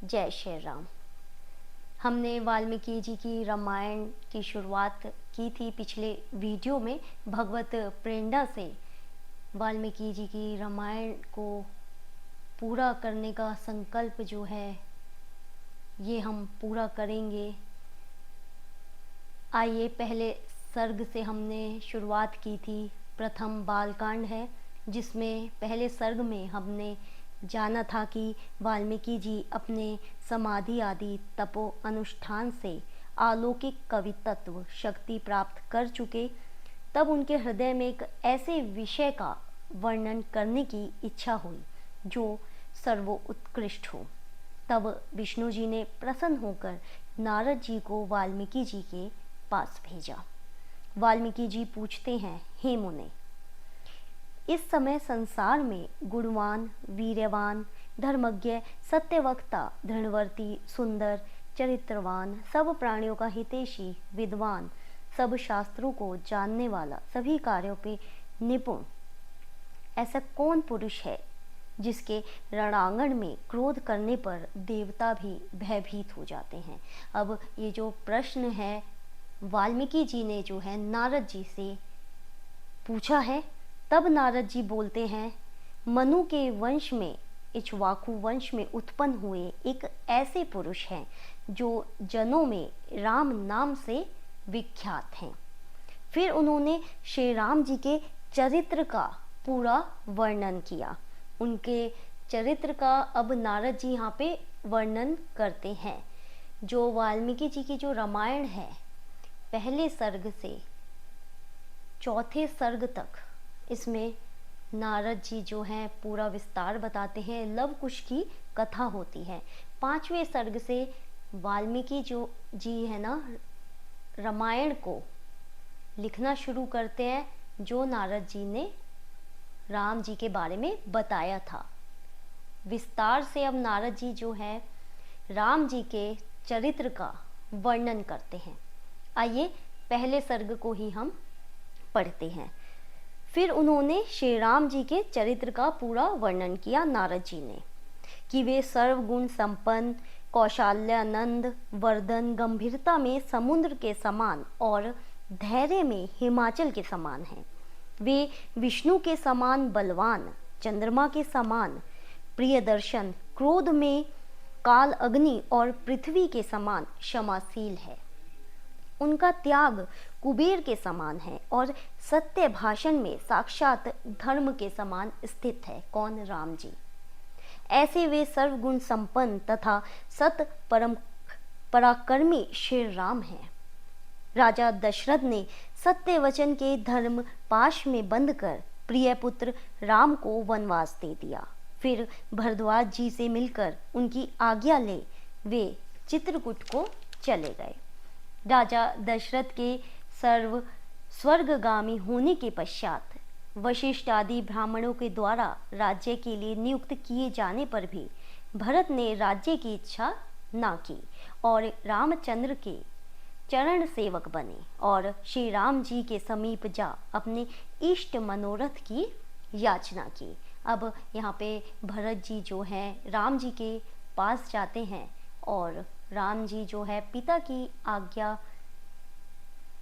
जय श्री राम। हमने वाल्मीकि जी की रामायण की शुरुआत की थी पिछले वीडियो में भगवत प्रेरणा से। वाल्मीकि जी की रामायण को पूरा करने का संकल्प जो है ये हम पूरा करेंगे। आइए, पहले सर्ग से हमने शुरुआत की थी। प्रथम बालकांड है जिसमें पहले सर्ग में हमने जाना था कि वाल्मीकि जी अपने समाधि आदि तपो अनुष्ठान से अलौकिक कवित्व शक्ति प्राप्त कर चुके। तब उनके हृदय में एक ऐसे विषय का वर्णन करने की इच्छा हुई जो सर्वोत्कृष्ट हो। तब विष्णु जी ने प्रसन्न होकर नारद जी को वाल्मीकि जी के पास भेजा। वाल्मीकि जी पूछते हैं, हे मुने, इस समय संसार में गुणवान, वीर्यवान, धर्मज्ञ, सत्यवक्ता, धृणवर्ती, सुंदर, चरित्रवान, सब प्राणियों का हितैषी, विद्वान, सब शास्त्रों को जानने वाला, सभी कार्यों पे निपुण ऐसा कौन पुरुष है जिसके रणांगण में क्रोध करने पर देवता भी भयभीत हो जाते हैं। अब ये जो प्रश्न है वाल्मीकि जी ने जो है नारद जी से पूछा है। तब नारद जी बोलते हैं, मनु के वंश में, इक्ष्वाकु वंश में उत्पन्न हुए एक ऐसे पुरुष हैं जो जनों में राम नाम से विख्यात हैं। फिर उन्होंने श्री राम जी के चरित्र का पूरा वर्णन किया। उनके चरित्र का अब नारद जी यहाँ पे वर्णन करते हैं। जो वाल्मीकि जी की जो रामायण है, पहले सर्ग से चौथे सर्ग तक इसमें नारद जी जो हैं पूरा विस्तार बताते हैं। लव कुश की कथा होती है। पांचवें सर्ग से वाल्मीकि जो जी है ना रामायण को लिखना शुरू करते हैं, जो नारद जी ने राम जी के बारे में बताया था। विस्तार से अब नारद जी जो है राम जी के चरित्र का वर्णन करते हैं। आइए पहले सर्ग को ही हम पढ़ते हैं। फिर उन्होंने श्री राम जी के चरित्र का पूरा वर्णन किया नारद जी ने कि वे सर्वगुण संपन्न, कौशल्यानंद वर्धन, गंभीरता में समुद्र के समान और धैर्य में हिमाचल के समान हैं। वे विष्णु के समान बलवान, चंद्रमा के समान प्रियदर्शन, क्रोध में काल अग्नि और पृथ्वी के समान क्षमाशील है। उनका त्याग कुबेर के समान है और सत्य भाषण में साक्षात धर्म के समान स्थित है। कौन? राम जी। ऐसे वे सर्वगुण संपन्न तथा सत परम पराक्रमी श्री राम हैं। राजा दशरथ ने सत्य वचन के धर्म पाश में बंद कर प्रिय पुत्र राम को वनवास दे दिया। फिर भरद्वाज जी से मिलकर उनकी आज्ञा ले वे चित्रकूट को चले गए। राजा दशरथ के सर्व स्वर्गगामी होने के पश्चात वशिष्ठ आदि ब्राह्मणों के द्वारा राज्य के लिए नियुक्त किए जाने पर भी भरत ने राज्य की इच्छा ना की और रामचंद्र के चरण सेवक बने और श्री राम जी के समीप जा अपने इष्ट मनोरथ की याचना की। अब यहाँ पे भरत जी जो हैं राम जी के पास जाते हैं और राम जी जो है पिता की आज्ञा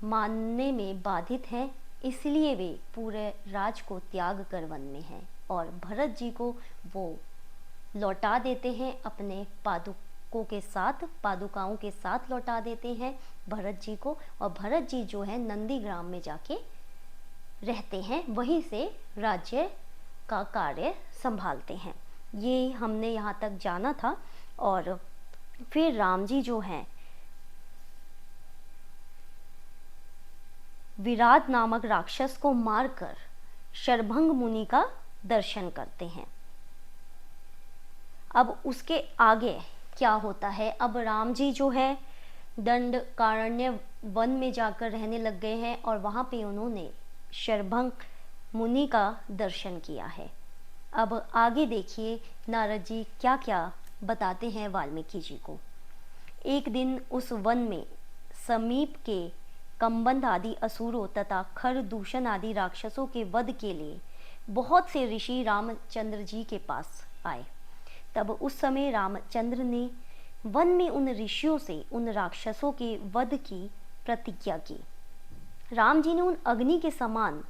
मानने में बाधित हैं, इसलिए वे पूरे राज को त्याग कर वन में हैं और भरत जी को वो लौटा देते हैं अपने पादुकाओं के साथ लौटा देते हैं भरत जी को। और भरत जी जो है नंदीग्राम में जाके रहते हैं, वहीं से राज्य का कार्य संभालते हैं। ये हमने यहाँ तक जाना था। और फिर राम जी जो हैं विराट नामक राक्षस को मारकर शरभंग मुनि का दर्शन करते हैं। अब उसके आगे क्या होता है? अब राम जी जो है दंडकारण्य वन में जाकर रहने लग गए हैं और वहाँ पे उन्होंने शरभंग मुनि का दर्शन किया है। अब आगे देखिए नारद जी क्या क्या बताते हैं वाल्मीकि जी को। एक दिन उस वन में समीप के कंबंध आदि असुरों तथा खरदूषण आदि राक्षसों के वध के लिए बहुत से ऋषि रामचंद्र जी के पास आए। तब उस समय रामचंद्र ने वन में उन ऋषियों से उन राक्षसों के वध की प्रतिज्ञा की। राम जी ने उन अग्नि के समान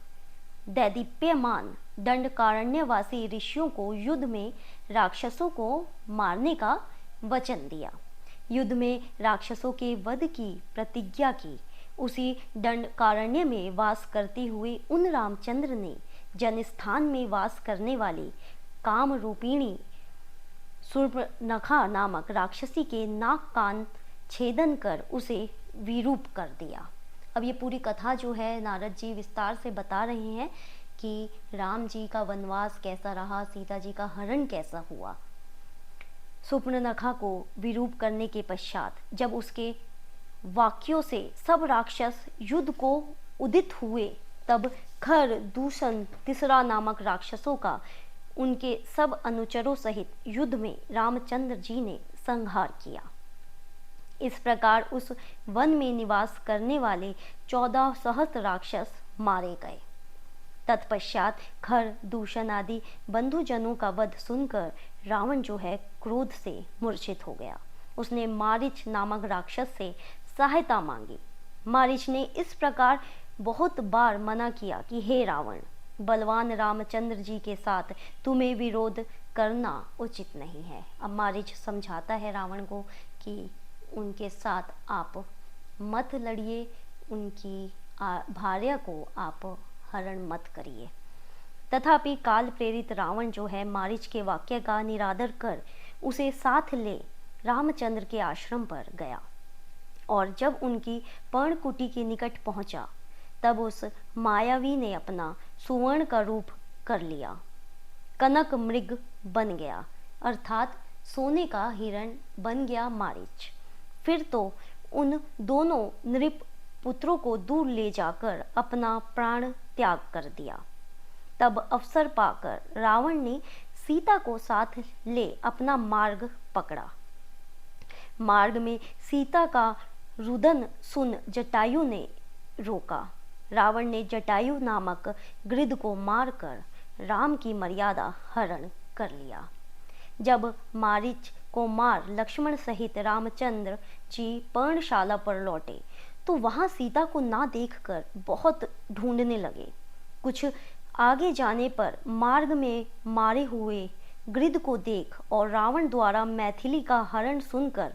दैदीप्यमान दंडकारण्यवासी ऋषियों को युद्ध में राक्षसों को मारने का वचन दिया। युद्ध में राक्षसों के वध की प्रतिज्ञा की। उसी दंडकारण्य में वास करते हुए उन रामचंद्र ने जनस्थान में वास करने वाली काम रूपिणी सूर्पनखा नामक राक्षसी के नाक कान छेदन कर उसे विरूप कर दिया। अब ये पूरी कथा जो है नारद जी विस्तार से बता रहे हैं कि राम जी का वनवास कैसा रहा, सीता जी का हरण कैसा हुआ। सूर्पनखा को विरूप करने के पश्चात जब उसके वाक्यों से सब राक्षस युद्ध को उदित हुए, तब खर दूषण तीसरा नामक राक्षसों का उनके सब अनुचरों सहित युद्ध में रामचंद्र जी ने संहार किया। इस प्रकार उस वन में निवास करने वाले 14 सहस्त्र राक्षस मारे गए। तत्पश्चात खर दूषण आदि बंधुजनों का वध सुनकर रावण जो है क्रोध से मूर्छित हो गया। उसने मारीच नामक राक्षस से सहायता मांगी। मारीच ने इस प्रकार बहुत बार मना किया कि हे रावण, बलवान रामचंद्र जी के साथ तुम्हें विरोध करना उचित नहीं है। अब मारीच समझाता है रावण को कि उनके साथ आप मत लड़िए, उनकी भार्या को आप हरण मत करिए। तथापि काल प्रेरित रावण जो है मारीच के वाक्य का निरादर कर उसे साथ ले रामचंद्र के आश्रम पर गया, और जब उनकी पर्णकुटी के निकट पहुंचा तब उस मायावी ने अपना सुवर्ण का रूप कर लिया, कनक मृग बन गया, अर्थात सोने का हिरण बन गया मारीच। फिर तो उन दोनों नृप पुत्रों को दूर ले जाकर अपना प्राण त्याग कर दिया। तब अवसर पाकर रावण ने सीता को साथ ले अपना मार्ग पकड़ा। मार्ग में सीता का रुदन सुन जटायु ने रोका। रावण ने जटायु नामक गृध को मारकर राम की मर्यादा हरण कर लिया। जब मारीच को मार लक्ष्मण सहित रामचंद्र जी पर्णशाला पर लौटे तो वहां सीता को ना देखकर बहुत ढूंढने लगे। कुछ आगे जाने पर मार्ग में मारे हुए गृध को देख और रावण द्वारा मैथिली का हरण सुनकर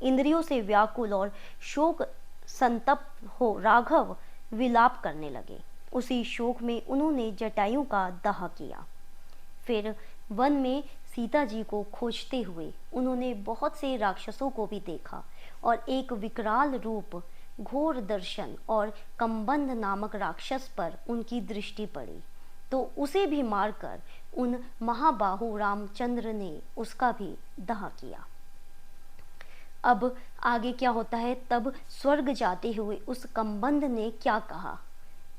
इंद्रियों से व्याकुल और शोक संतप्त हो राघव विलाप करने लगे। उसी शोक में उन्होंने जटायु का दाह किया। फिर वन में सीता जी को खोजते हुए उन्होंने बहुत से राक्षसों को भी देखा और एक विकराल रूप घोर दर्शन और कंबंध नामक राक्षस पर उनकी दृष्टि पड़ी तो उसे भी मारकर उन महाबाहु रामचंद्र ने उसका भी दाह किया। अब आगे क्या होता है, तब स्वर्ग जाते हुए उस कंबंध ने क्या कहा।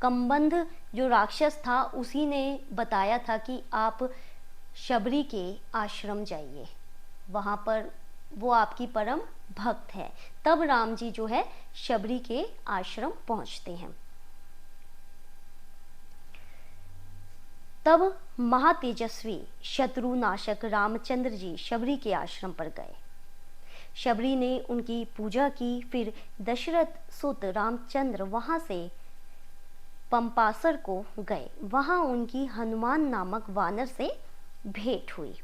कंबंध जो राक्षस था उसी ने बताया था कि आप शबरी के आश्रम जाइए, वहां पर वो आपकी परम भक्त है। तब राम जी जो है शबरी के आश्रम पहुंचते हैं। तब महातेजस्वी शत्रुनाशक रामचंद्र जी शबरी के आश्रम पर गए। शबरी ने उनकी पूजा की। फिर दशरथ सुत रामचंद्र वहां से पंपासर को गए। वहां उनकी हनुमान नामक वानर से भेंट हुई।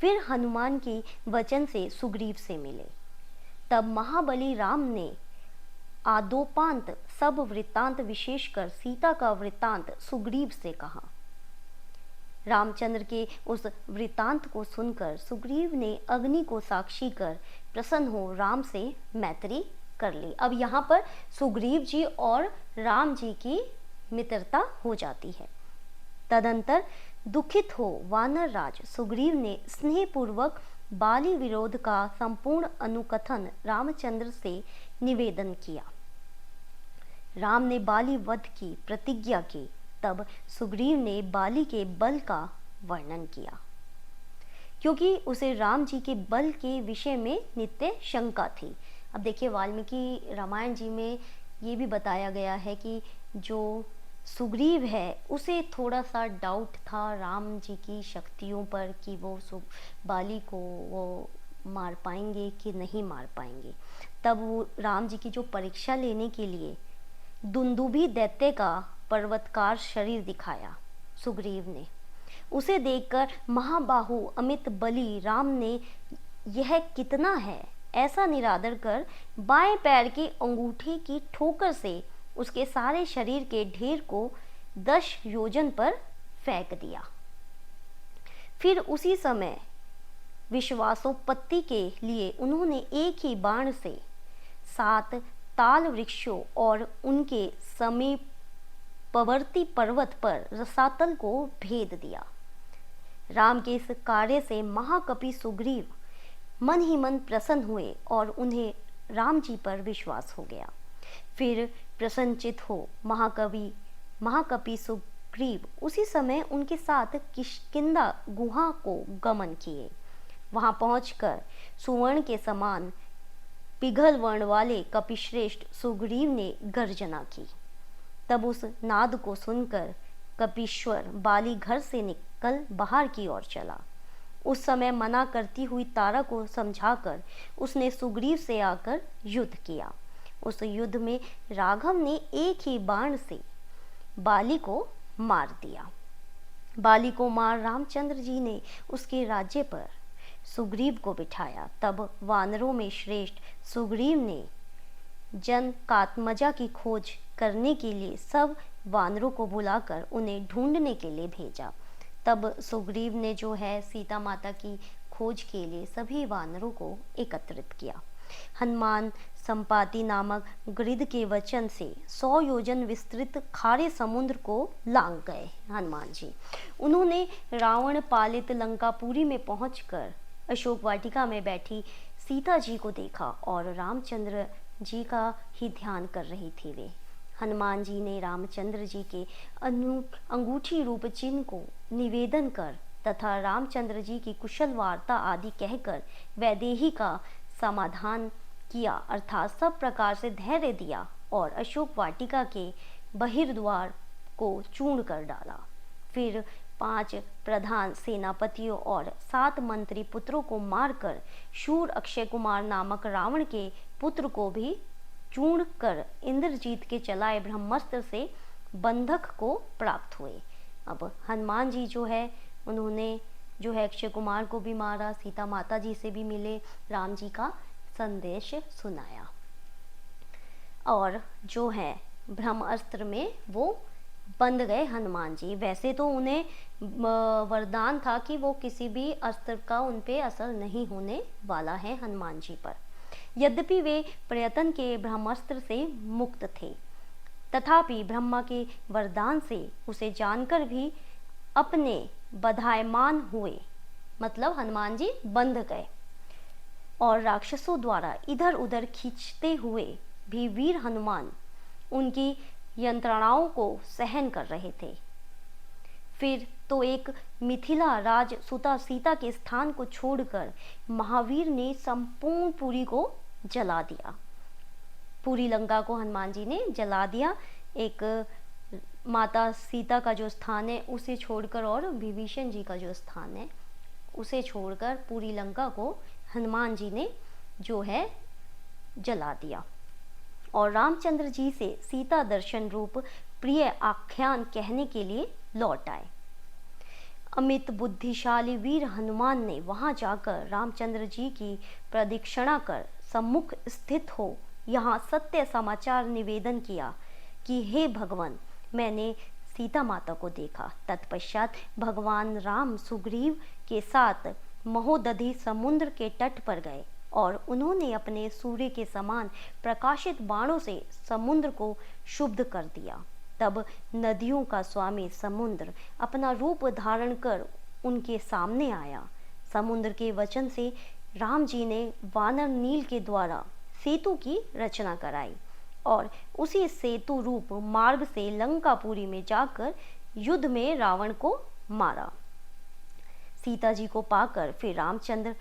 फिर हनुमान की वचन से सुग्रीव से मिले। तब महाबली राम ने आदोपांत सब वृत्तांत विशेषकर सीता का वृत्तांत सुग्रीव से कहा। रामचंद्र के उस वृत्तांत को सुनकर सुग्रीव ने अग्नि को साक्षी कर प्रसन्न हो राम से मैत्री कर ली। अब यहाँ पर सुग्रीव जी और राम जी की मित्रता हो जाती है। तदंतर दुखित हो वानर राज सुग्रीव ने स्नेहपूर्वक बाली विरोध का संपूर्ण अनुकथन रामचंद्र से निवेदन किया। राम ने बाली वध की प्रतिज्ञा की। तब सुग्रीव ने बाली के बल का वर्णन किया, क्योंकि उसे राम जी के बल के विषय में नित्य शंका थी। अब देखिए वाल्मीकि रामायण जी में ये भी बताया गया है कि जो सुग्रीव है उसे थोड़ा सा डाउट था राम जी की शक्तियों पर कि वो बाली को वो मार पाएंगे कि नहीं मार पाएंगे। तब वो राम जी की जो परीक्षा लेने के लिए दुंदुभी दैत्य का पर्वतकार शरीर दिखाया सुग्रीव ने। उसे देखकर महाबाहु अमित बली राम ने यह कितना है ऐसा निरादर कर बाएं पैर की अंगूठी की ठोकर से उसके सारे शरीर के ढेर को 10 योजन पर फेंक दिया। फिर उसी समय विश्वासोपत्ति के लिए उन्होंने एक ही बाण से 7 ताल वृक्षों और उनके समीपवर्ती पर्वत पर रसातल को भेद दिया। राम के इस कार्य से महाकपि सुग्रीव मन ही मन प्रसन्न हुए और उन्हें राम जी पर विश्वास हो गया। फिर प्रसन्नचित हो महाकपि सुग्रीव उसी समय उनके साथ किष्किंधा गुहा को गमन किए। वहां पहुंचकर सुवर्ण के समान पिघल वर्ण वाले कपिश्रेष्ठ सुग्रीव ने गर्जना की। तब उस नाद को सुनकर कपीश्वर बाली घर से निकल बाहर की ओर चला। उस समय मना करती हुई तारा को समझाकर उसने सुग्रीव से आकर युद्ध किया। उस युद्ध में राघव ने एक ही बाण से बाली को मार दिया। बाली को मार रामचंद्र जी ने उसके राज्य पर सुग्रीव को बिठाया। तब वानरों में श्रेष्ठ सुग्रीव ने जनकात्मजा की खोज करने के लिए सब वानरों को बुलाकर उन्हें ढूंढने के लिए भेजा। तब सुग्रीव ने जो है सीता माता की खोज के लिए सभी वानरों को एकत्रित किया। हनुमान संपाति नामक गृध के वचन से 100 योजन विस्तृत खारे समुद्र को लांघ गए हनुमान जी। उन्होंने रावण पालित लंकापुरी में पहुंचकर अशोक वाटिका में बैठी सीता जी को देखा और रामचंद्र जी का ही ध्यान कर रही थी वे। हनुमान जी ने रामचंद्र जी के अंगूठी रूप चिन्ह को निवेदन कर तथा रामचंद्र जी की कुशल वार्ता आदि कहकर वैदेही का समाधान किया, अर्थात सब प्रकार से धैर्य दिया और अशोक वाटिका के बहिर्द्वार को चूर्ण कर डाला। फिर 5 प्रधान सेनापतियों और 7 मंत्री पुत्रों को मारकर शूर अक्षय कुमार नामक रावण के पुत्र को भी चूर्ण कर इंद्रजीत के चलाए ब्रह्मास्त्र से बंधक को प्राप्त हुए। अब हनुमान जी जो है उन्होंने जो है अक्षय कुमार को भी मारा, सीता माता जी से भी मिले, राम जी का संदेश सुनाया और जो है ब्रह्मास्त्र में वो बंध गए हनुमान जी। वैसे तो उन्हें वरदान था कि वो किसी भी अस्त्र का उन पे असर नहीं होने वाला है हनुमान जी पर। यद्यपि वे प्रयत्न के ब्रह्मास्त्र से मुक्त थे, तथापि ब्रह्मा के वरदान से उसे जानकर भी अपने बधायमान हुए, मतलब हनुमान जी बंध गए और राक्षसों द्वारा इधर उधर खींचते हुए भी वीर हनुमान उनकी यंत्रणाओं को सहन कर रहे थे। फिर तो एक मिथिला राज सुता सीता के स्थान को छोड़कर महावीर ने संपूर्ण पुरी को जला दिया। पूरी लंका को हनुमान जी ने जला दिया। एक माता सीता का जो स्थान है उसे छोड़कर और विभीषण जी का जो स्थान है उसे छोड़कर पूरी लंका को हनुमान जी ने जो है जला दिया और रामचंद्र जी से सीता दर्शन रूप प्रिय आख्यान कहने के लिए लौट आए। अमित बुद्धिशाली वीर हनुमान ने वहां जाकर रामचंद्र जी की प्रदक्षिणा कर सम्मुख स्थित हो यहाँ सत्य समाचार निवेदन किया कि हे भगवान, मैंने सीता माता को देखा। तत्पश्चात भगवान राम सुग्रीव के साथ महोदधि समुद्र के तट पर गए और उन्होंने अपने सूर्य के समान प्रकाशित बाणों से समुद्र को शुद्ध कर दिया। तब नदियों का स्वामी समुद्र अपना रूप धारण कर उनके सामने आया। समुद्र के वचन से राम जी ने वानर नील के द्वारा सेतु की रचना कराई और उसी सेतु रूप मार्ग से लंकापुरी में जाकर युद्ध में रावण को मारा। सीता जी को पाकर फिर रामचंद्र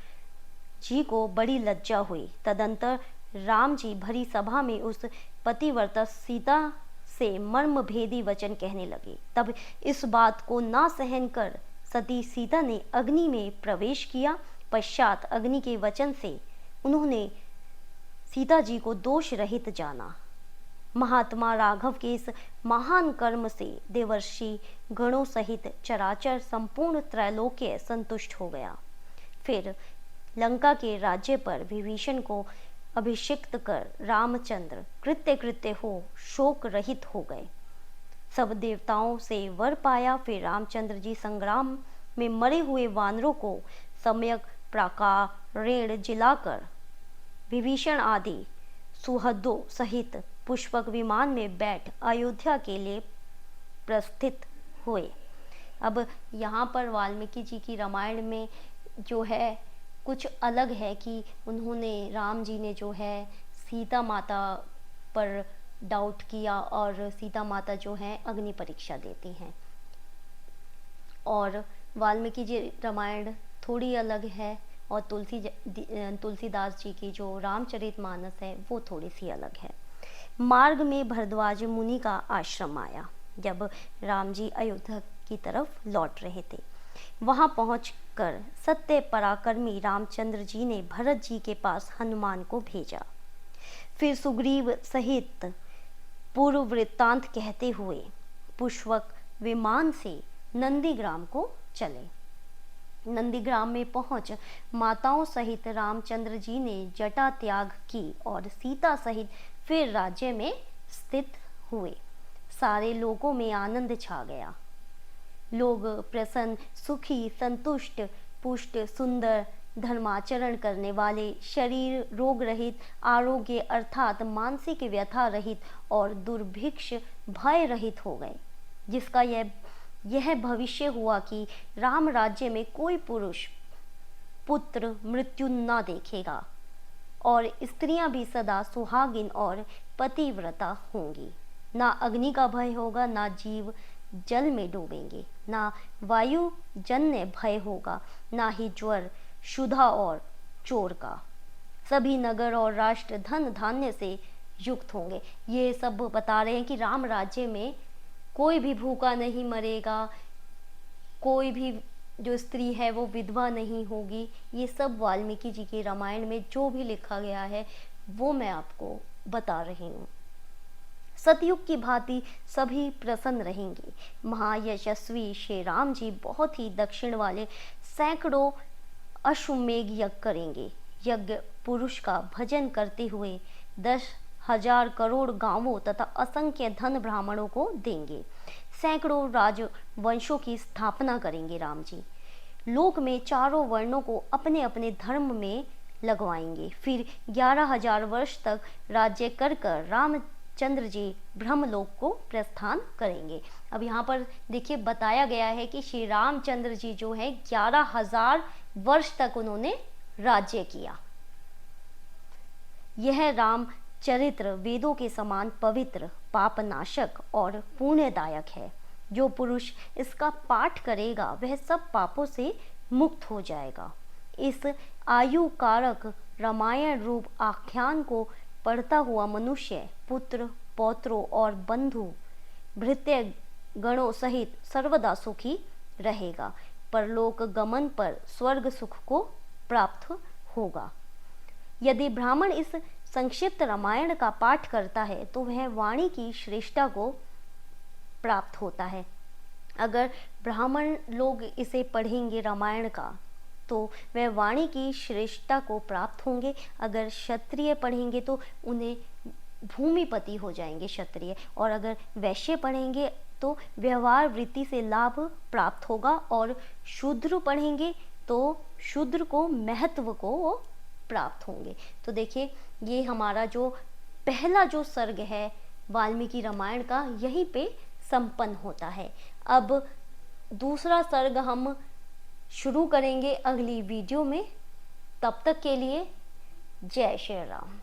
जी को बड़ी लज्जा हुई। तदंतर राम जी भरी सभा में उस पतिव्रता सीता से मर्म भेदी वचन कहने लगे। तब इस बात को ना सहन कर सती सीता ने अग्नि में प्रवेश किया पश्चात अग्नि के वचन से उन्होंने सीता जी को दोष रहित जाना। महात्मा राघव के इस महान कर्म से देवर्षि गणों सहित चराचर संपूर्ण त्रैलोक्य संतुष्ट हो गया। फिर लंका के राज्य पर विभीषण को अभिषिक्त कर रामचंद्र कृत्य कृत्य हो शोक रहित हो गए। सब देवताओं से वर पाया। फिर रामचंद्र जी संग्राम में मरे हुए वानरों को सम्यक प्राकारेण जिलाकर विभीषण आदि सुहृदों सहित पुष्पक विमान में बैठ अयोध्या के लिए प्रस्थित हुए। अब यहाँ पर वाल्मीकि जी की रामायण में जो है कुछ अलग है कि उन्होंने राम जी ने जो है सीता माता पर डाउट किया और सीता माता जो है अग्नि परीक्षा देती हैं, और वाल्मीकि जी रामायण थोड़ी अलग है और तुलसीदास जी की जो रामचरितमानस है वो थोड़ी सी अलग है। मार्ग में भरद्वाज मुनि का आश्रम आया। जब राम जी अयोध्या की तरफ लौट रहे थे, वहां पहुंचकर सत्य पराक्रमी रामचंद्र जी ने भरत जी के पास हनुमान को भेजा। फिर सुग्रीव सहित पूर्व वृत्तांत कहते हुए पुष्पक विमान से नंदीग्राम को चले। नंदीग्राम में पहुंच माताओं सहित रामचंद्र जी ने जटा त्याग की और सीता सहित फिर राज्य में स्थित हुए। सारे लोगों में आनंद छा गया। लोग प्रसन्न, सुखी, संतुष्ट, पुष्ट, सुंदर, धर्माचरण करने वाले, शरीर रोग रहित, आरोग्य अर्थात मानसिक व्यथा रहित और दुर्भिक्ष भय रहित हो गए, जिसका यह भविष्य हुआ कि राम राज्य में कोई पुरुष पुत्र मृत्यु न देखेगा और स्त्रियां भी सदा सुहागिन और पतिव्रता होंगी। ना अग्नि का भय होगा, ना जीव जल में डूबेंगे, ना वायु जन्य भय होगा, ना ही ज्वर, क्षुधा और चोर का। सभी नगर और राष्ट्र धन धान्य से युक्त होंगे। ये सब बता रहे हैं कि राम राज्य में कोई भी भूखा नहीं मरेगा, कोई भी जो स्त्री है वो विधवा नहीं होगी। ये सब वाल्मीकि जी के रामायण में जो भी लिखा गया है वो मैं आपको बता रही हूँ। सतयुग की भांति सभी प्रसन्न रहेंगे। महायशस्वी श्री राम जी बहुत ही दक्षिण वाले सैकड़ों अश्वमेघ यज्ञ करेंगे। यज्ञ पुरुष का भजन करते हुए 10,000 करोड़ गांवों तथा असंख्य धन ब्राह्मणों को देंगे। सैकड़ों राजवंशों की स्थापना करेंगे राम जी। लोक में चारों वर्णों को अपने अपने धर्म में लगवाएंगे। फिर 11,000 वर्ष तक राज्य कर रामचंद्र जी ब्रह्मलोक को प्रस्थान करेंगे। अब यहाँ पर देखिए बताया गया है कि श्री रामचंद्र जी जो है 11,000 वर्ष तक उन्होंने राज्य किया। यह राम चरित्र वेदों के समान पवित्र, पापनाशक और पुण्यदायक है। जो पुरुष इसका पाठ करेगा वह सब पापों से मुक्त हो जाएगा। इस आयु कारक रामायण रूप आख्यान को पढ़ता हुआ मनुष्य पुत्र, पौत्रों और बंधु भृत्य गणों सहित सर्वदा सुखी रहेगा। परलोक गमन पर स्वर्ग सुख को प्राप्त होगा। यदि ब्राह्मण इस संक्षिप्त रामायण का पाठ करता है तो वह वाणी की श्रेष्ठता को प्राप्त होता है। अगर ब्राह्मण लोग इसे पढ़ेंगे रामायण का तो वह वाणी की श्रेष्ठता को प्राप्त होंगे। अगर क्षत्रिय पढ़ेंगे तो उन्हें भूमिपति हो जाएंगे क्षत्रिय, और अगर वैश्य पढ़ेंगे तो व्यवहार वृत्ति से लाभ प्राप्त होगा, और शूद्र पढ़ेंगे तो शूद्र को महत्व को वो प्राप्त होंगे। तो देखिए ये हमारा जो पहला जो सर्ग है वाल्मीकि रामायण का यहीं पे संपन्न होता है। अब दूसरा सर्ग हम शुरू करेंगे अगली वीडियो में। तब तक के लिए जय श्री राम।